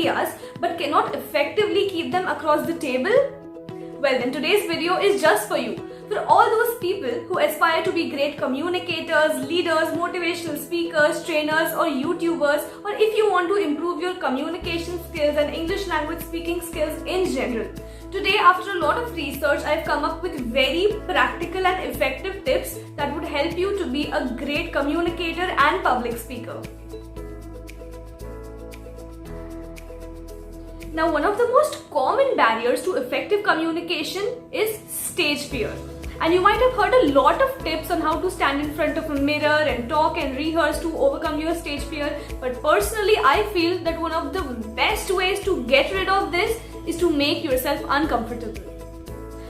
ideas but cannot effectively keep them across the table? Well, then today's video is just for you. For all those people who aspire to be great communicators, leaders, motivational speakers, trainers or YouTubers, or if you want to improve your communication skills and English language speaking skills in general. Today, after a lot of research, I've come up with very practical and effective tips that would help you to be a great communicator and public speaker. Now, one of the most common barriers to effective communication is stage fear. And you might have heard a lot of tips on how to stand in front of a mirror and talk and rehearse to overcome your stage fear. But personally, I feel that one of the best ways to get rid of this is to make yourself uncomfortable.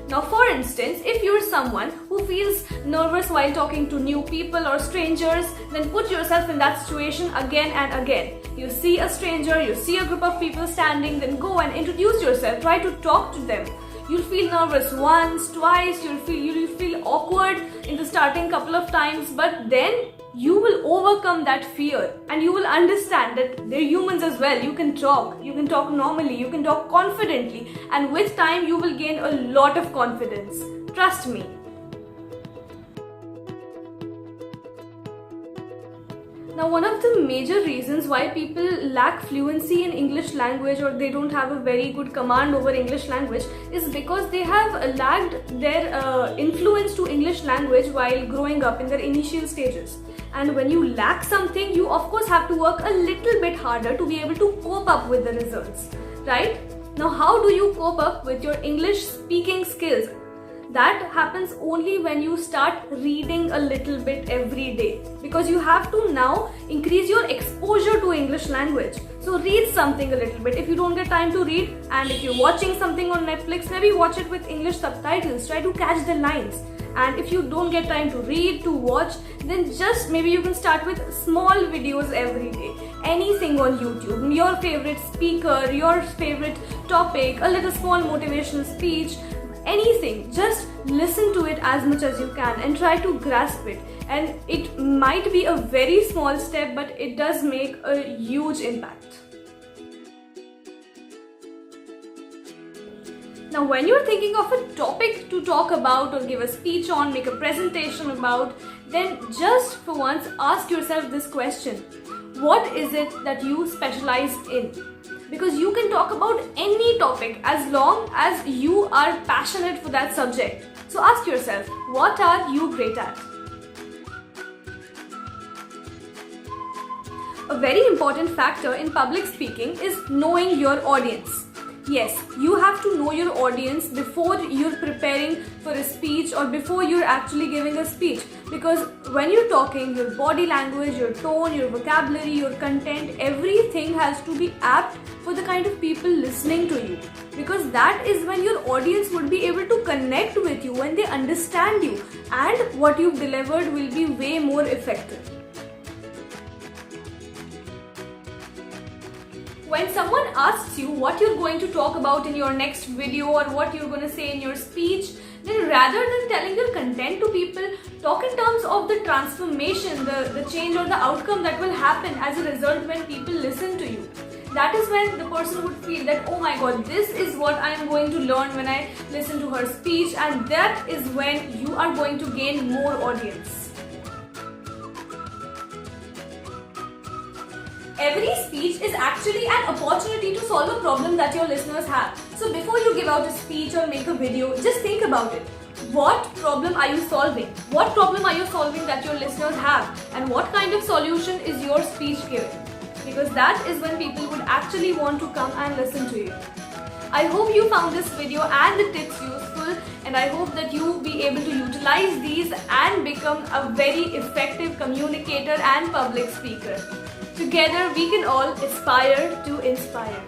Now, for instance, if you're someone who feels nervous while talking to new people or strangers, then put yourself in that situation again and again. You see a stranger, you see a group of people standing, then go and introduce yourself, try to talk to them. You'll feel nervous once, twice, you'll feel awkward in the starting couple of times, but then you will overcome that fear and you will understand that they're humans as well. You can talk normally, you can talk confidently, and with time you will gain a lot of confidence. Trust me. Now, one of the major reasons why people lack fluency in English language or they don't have a very good command over English language is because they have lacked their influence to English language while growing up in their initial stages. And when you lack something, you of course have to work a little bit harder to be able to cope up with the results, right? Now, how do you cope up with your English speaking skills? That happens only when you start reading a little bit every day, because you have to now increase your exposure to English language. So read something a little bit. If you don't get time to read, and if you're watching something on Netflix, maybe watch it with English subtitles. Try to catch the lines. And if you don't get time to read, to watch, then just maybe you can start with small videos every day. Anything on YouTube, your favorite speaker, your favorite topic, a little small motivational speech, anything. Just listen to it as much as you can and try to grasp it. And it might be a very small step, but it does make a huge impact. Now, when you're thinking of a topic to talk about or give a speech on, make a presentation about, then just for once ask yourself this question: what is it that you specialize in? Because you can talk about any topic as long as you are passionate for that subject. So ask yourself, what are you great at? A very important factor in public speaking is knowing your audience. Yes, you have to know your audience before you're preparing for a speech or before you're actually giving a speech. Because when you're talking, your body language, your tone, your vocabulary, your content, everything has to be apt for the kind of people listening to you. Because that is when your audience would be able to connect with you, when they understand you, and what you've delivered will be way more effective. When someone asks you what you're going to talk about in your next video or what you're going to say in your speech, then rather than telling your content to people, talk in terms of the transformation, the change or the outcome that will happen as a result when people listen to you. That is when the person would feel that, oh my god, this is what I am going to learn when I listen to her speech, and that is when you are going to gain more audience. Every speech is actually an opportunity to solve a problem that your listeners have. So before you give out a speech or make a video, just think about it. What problem are you solving? What problem are you solving that your listeners have? And what kind of solution is your speech giving? Because that is when people would actually want to come and listen to you. I hope you found this video and the tips useful, and I hope that you will be able to utilize these and become a very effective communicator and public speaker. Together we can all aspire to inspire.